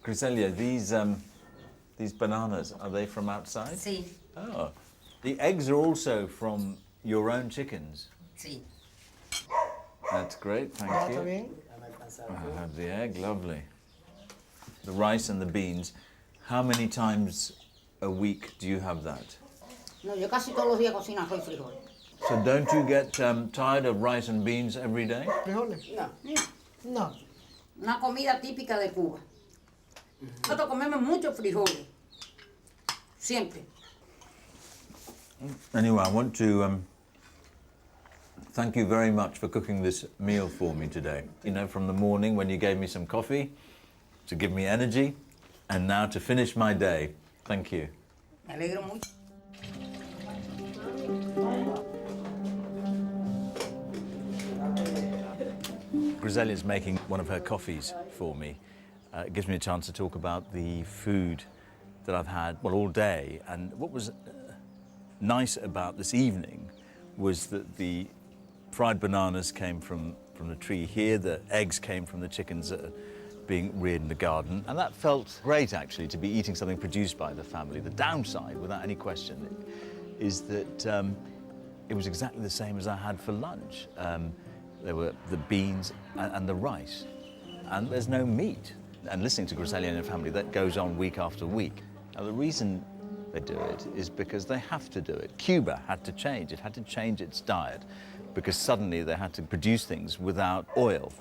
Griselia, these bananas, are they from outside? Sí, Oh, the eggs are also from your own chickens. sí. That's great, thank you. I have the egg, lovely. The rice and the beans. How many times a week do you have that? No, yo casi todos los días cocino arroz y frijoles. So don't you get tired of rice and beans every day? ¿Frijoles? No, No. una comida típica de Cuba. Nosotros comemos mucho frijoles. Siempre. Anyway, I want to thank you very much for cooking this meal for me today. You know, from the morning when you gave me some coffee to give me energy, and now to finish my day. Thank you. Me alegro mucho. Griselia's making one of her coffees for me. It gives me a chance to talk about the food that I've had, well, all day. And what was nice about this evening was that the fried bananas came from the tree here, the eggs came from the chickens that are being reared in the garden. And that felt great, actually, to be eating something produced by the family. The downside, without any question, is that it was exactly the same as I had for lunch. There were the beans and the rice, and there's no meat. And listening to Griselia and her family, that goes on week after week. Now, the reason they do it is because they have to do it. Cuba had to change. It had to change its diet because suddenly they had to produce things without oil.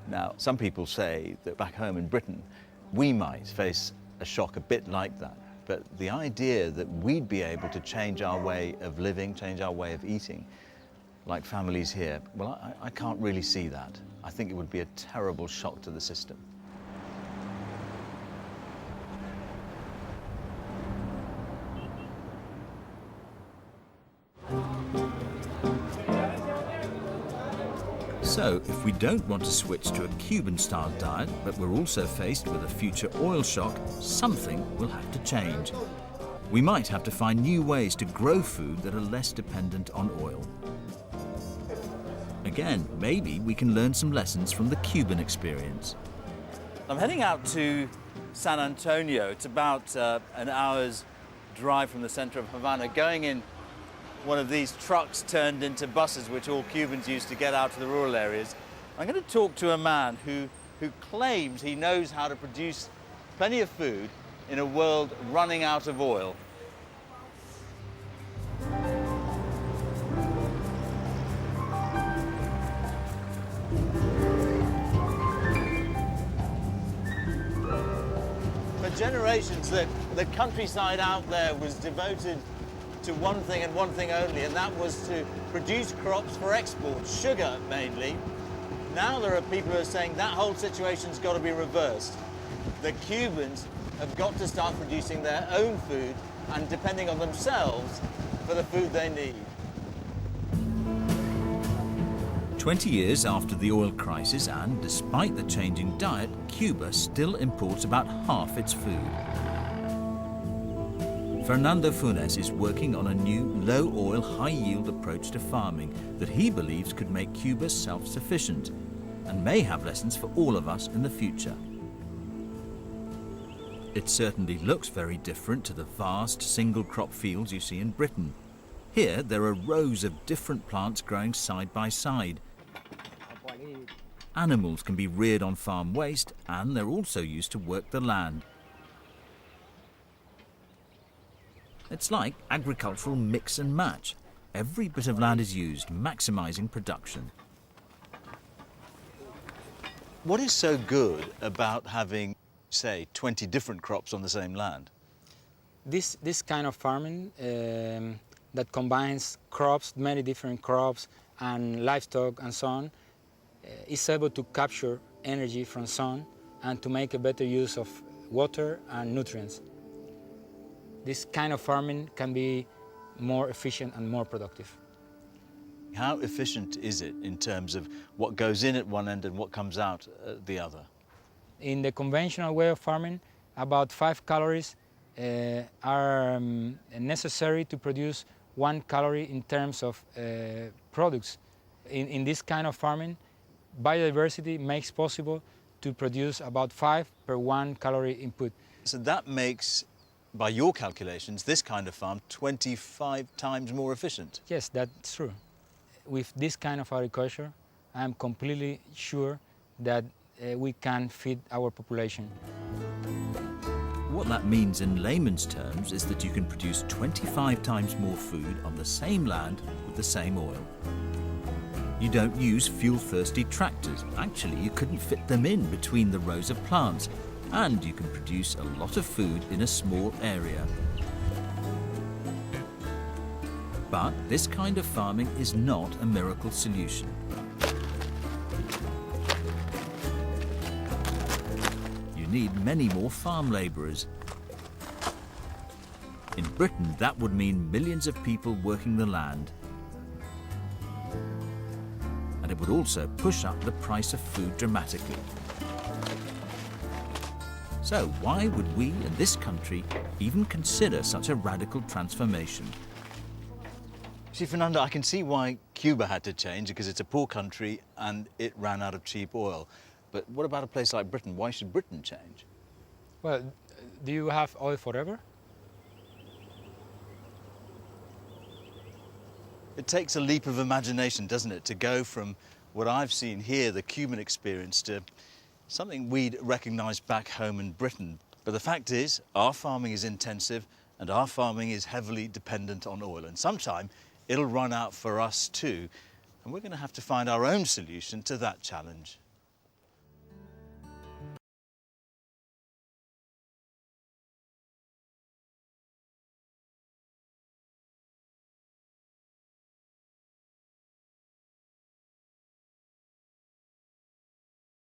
Now, some people say that back home in Britain, we might face a shock a bit like that. But the idea that we'd be able to change our way of living, change our way of eating, like families here, well, I can't really see that. I think it would be a terrible shock to the system. So, if we don't want to switch to a Cuban-style diet, but we're also faced with a future oil shock, something will have to change. We might have to find new ways to grow food that are less dependent on oil. Again, maybe we can learn some lessons from the Cuban experience. I'm heading out to San Antonio. It's about an hour's drive from the center of Havana, going in one of these trucks turned into buses, which all Cubans use to get out to the rural areas. I'm going to talk to a man who claims he knows how to produce plenty of food in a world running out of oil. For generations, the countryside out there was devoted to one thing and one thing only, and that was to produce crops for export, sugar mainly. Now there are people who are saying that whole situation's got to be reversed. The Cubans have got to start producing their own food and depending on themselves for the food they need. 20 years after the oil crisis and despite the changing diet, Cuba still imports about half its food. Fernando Funes is working on a new low-oil, high-yield approach to farming that he believes could make Cuba self-sufficient and may have lessons for all of us in the future. It certainly looks very different to the vast single-crop fields you see in Britain. Here, there are rows of different plants growing side by side. Animals can be reared on farm waste, and they're also used to work the land. It's like agricultural mix and match. Every bit of land is used, maximizing production. What is so good about having, say, 20 different crops on the same land? This kind of farming that combines crops, many different crops, and livestock and so on, is able to capture energy from sun and to make a better use of water and nutrients. This kind of farming can be more efficient and more productive. How efficient is it in terms of what goes in at one end and what comes out at the other? In the conventional way of farming, about 5 calories are necessary to produce 1 calorie in terms of products. In this kind of farming, biodiversity makes possible to produce about 5 per 1 calorie input. So that makes, by your calculations, this kind of farm 25 times more efficient. Yes, that's true. With this kind of agriculture, I'm completely sure that we can feed our population. What that means in layman's terms is that you can produce 25 times more food on the same land with the same oil. You don't use fuel-thirsty tractors. Actually, you couldn't fit them in between the rows of plants, and you can produce a lot of food in a small area. But this kind of farming is not a miracle solution. You need many more farm labourers. In Britain, that would mean millions of people working the land. And it would also push up the price of food dramatically. So why would we in this country even consider such a radical transformation? See, Fernando, I can see why Cuba had to change, because it's a poor country and it ran out of cheap oil. But what about a place like Britain? Why should Britain change? Well, do you have oil forever? It takes a leap of imagination, doesn't it, to go from what I've seen here, the Cuban experience, to something we'd recognise back home in Britain. But the fact is, our farming is intensive and our farming is heavily dependent on oil. And sometime it'll run out for us too. And we're going to have to find our own solution to that challenge.